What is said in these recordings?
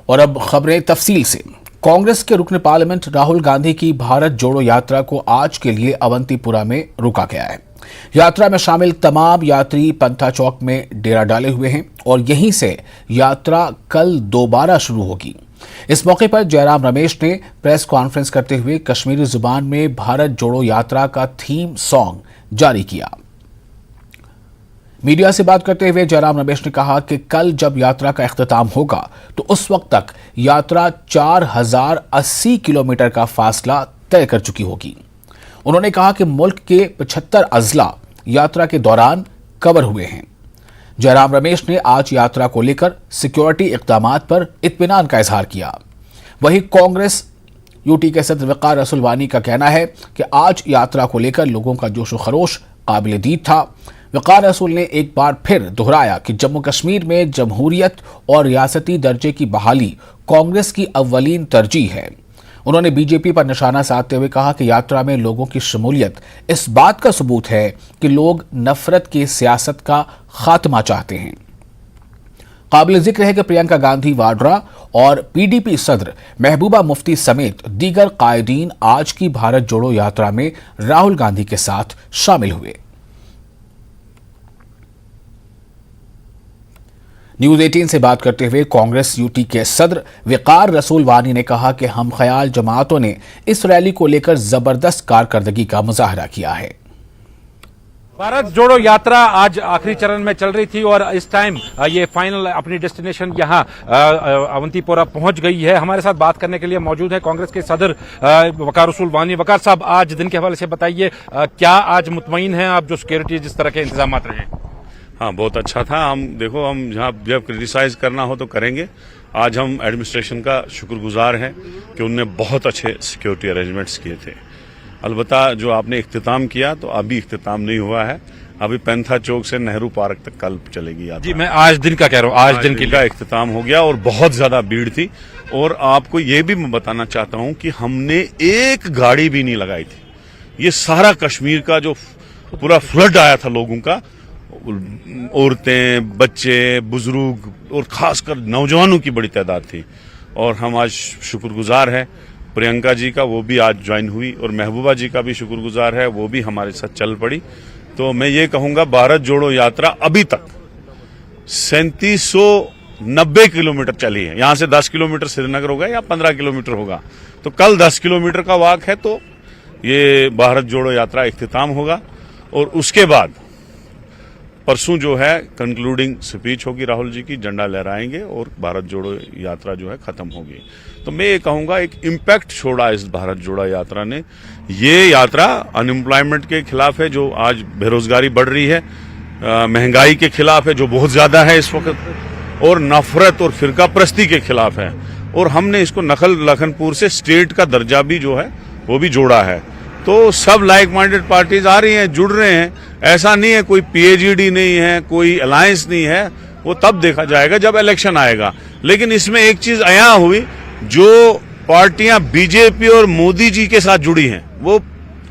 और अब खबरें तफसील से। कांग्रेस के रुकन पार्लियामेंट राहुल गांधी की भारत जोड़ो यात्रा को आज के लिए अवंतीपुरा में रोका गया है। यात्रा में शामिल तमाम यात्री पंथा चौक में डेरा डाले हुए हैं और यहीं से यात्रा कल दोबारा शुरू होगी। इस मौके पर जयराम रमेश ने प्रेस कॉन्फ्रेंस करते हुए कश्मीरी जुबान में भारत जोड़ो यात्रा का थीम सॉन्ग जारी किया। मीडिया से बात करते हुए जयराम रमेश ने कहा कि कल जब यात्रा का इख्तिताम होगा तो उस वक्त तक यात्रा 4080 किलोमीटर का फासला तय कर चुकी होगी। उन्होंने कहा कि मुल्क के 75 अजला यात्रा के दौरान कवर हुए हैं। जयराम रमेश ने आज यात्रा को लेकर सिक्योरिटी इक़दामात पर इत्मीनान का इजहार किया। वहीं कांग्रेस यूटी के सदर वकार रसूल वानी का कहना है कि आज यात्रा को लेकर लोगों का जोश व खरोश काबिल दीद था। वकार रसूल ने एक बार फिर दोहराया कि जम्मू कश्मीर में जमहूरियत और रियासती दर्जे की बहाली कांग्रेस की अव्वलीन तरजीह है। उन्होंने बीजेपी पर निशाना साधते हुए कहा कि यात्रा में लोगों की शमूलियत इस बात का सबूत है कि लोग नफरत की सियासत का खात्मा चाहते हैं। काबिल जिक्र है कि प्रियंका गांधी वाड्रा और पीडीपी सदर महबूबा मुफ्ती समेत दीगर कायदीन आज की भारत जोड़ो यात्रा में राहुल गांधी के साथ शामिल हुए। न्यूज 18 से बात करते हुए कांग्रेस यूटी के सदर वकार रसूल वानी ने कहा कि हम ख्याल जमातों ने इस रैली को लेकर जबरदस्त कारकर्दगी का मुजाहरा किया है। भारत जोड़ो यात्रा आज आखिरी चरण में चल रही थी और इस टाइम ये फाइनल अपनी डेस्टिनेशन यहाँ अवंतीपोरा पहुंच गई है। हमारे साथ बात करने के लिए मौजूद है कांग्रेस के सदर वकार रसूल वानी। वकार साहब, आज दिन के हवाले से बताइए, क्या आज मुतमईन हैं आप जो सिक्योरिटी जिस तरह के इंतजाम रहे? हाँ, बहुत अच्छा था। हम जहाँ जब क्रिटिसाइज करना हो तो करेंगे। आज हम एडमिनिस्ट्रेशन का शुक्रगुजार हैं कि उनने बहुत अच्छे सिक्योरिटी अरेंजमेंट्स किए थे। अलबत्ता जो आपने इख्तिताम किया तो अभी इख्तिताम नहीं हुआ है। अभी पैंथा चौक से नेहरू पार्क तक कल चलेगी यात्रा। जी, मैं आज दिन का कह रहा हूँ, आज दिन का इख्तिताम हो गया और बहुत ज्यादा भीड़ थी। और आपको ये भी मैं बताना चाहता हूँ कि हमने एक गाड़ी भी नहीं लगाई थी। ये सारा कश्मीर का जो पूरा फ्लड आया था लोगों का, औरतें, बच्चे, बुजुर्ग और खासकर नौजवानों की बड़ी तादाद थी। और हम आज शुक्रगुजार हैं प्रियंका जी का, वो भी आज ज्वाइन हुई, और महबूबा जी का भी शुक्रगुजार है, वो भी हमारे साथ चल पड़ी। तो मैं ये कहूंगा, भारत जोड़ो यात्रा अभी तक 3790 किलोमीटर चली है। यहां से 10 किलोमीटर श्रीनगर होगा या 15 किलोमीटर होगा, तो कल 10 किलोमीटर का वाक है। तो ये भारत जोड़ो यात्रा इख्तिताम होगा और उसके बाद परसों जो है कंक्लूडिंग स्पीच होगी राहुल जी की, झंडा लहराएंगे और भारत जोड़ो यात्रा जो है खत्म होगी। तो मैं ये कहूंगा, एक इम्पैक्ट छोड़ा इस भारत जोड़ो यात्रा ने। ये यात्रा अनएम्प्लॉयमेंट के खिलाफ है, जो आज बेरोजगारी बढ़ रही है, महंगाई के खिलाफ है जो बहुत ज्यादा है इस वक्त, और नफरत और फिरका परस्ती के खिलाफ है। और हमने इसको नखल लखनपुर से स्टेट का दर्जा भी जो है वो भी जोड़ा है। तो सब लाइक माइंडेड पार्टीज आ रही हैं, जुड़ रहे हैं। ऐसा नहीं है कोई पीएचडी नहीं है, कोई अलायंस नहीं है, वो तब देखा जाएगा जब इलेक्शन आएगा। लेकिन इसमें एक चीज अया हुई, जो पार्टियां बीजेपी और मोदी जी के साथ जुड़ी हैं वो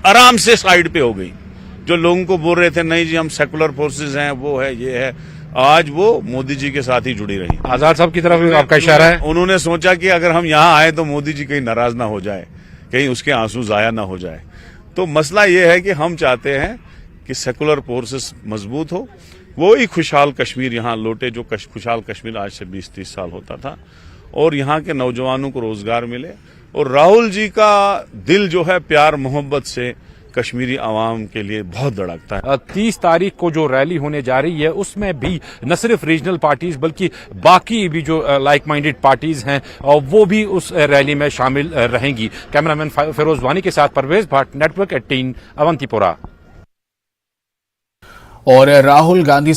आराम से साइड पे हो गई। जो लोगों को बोल रहे थे नहीं जी हम सेकुलर फोर्सेस हैं, वो है, ये है, आज वो मोदी जी के साथ ही जुड़ी रही। आजाद साहब की तरफ आपका इशारा है। उन्होंने सोचा कि अगर हम यहाँ आए तो मोदी जी कहीं नाराज ना हो जाए, कहीं उसके आंसू जाया ना हो जाए। तो मसला ये है कि हम चाहते हैं कि सेकुलर फोर्सेस मजबूत हो, वो ही खुशहाल कश्मीर यहाँ लौटे जो खुशहाल कश्मीर आज से 20-30 साल होता था, और यहाँ के नौजवानों को रोजगार मिले। और राहुल जी का दिल जो है प्यार मोहब्बत से कश्मीरी आवाम के लिए बहुत धड़कता है। 30 तारीख को जो रैली होने जा रही है उसमें भी न सिर्फ रीजनल पार्टीज बल्कि बाकी भी जो लाइक माइंडेड पार्टीज हैं वो भी उस रैली में शामिल रहेंगी। कैमरामैन फिरोज वानी के साथ परवेज भट्ट, नेटवर्क 18, अवंतीपोरा। और राहुल गांधी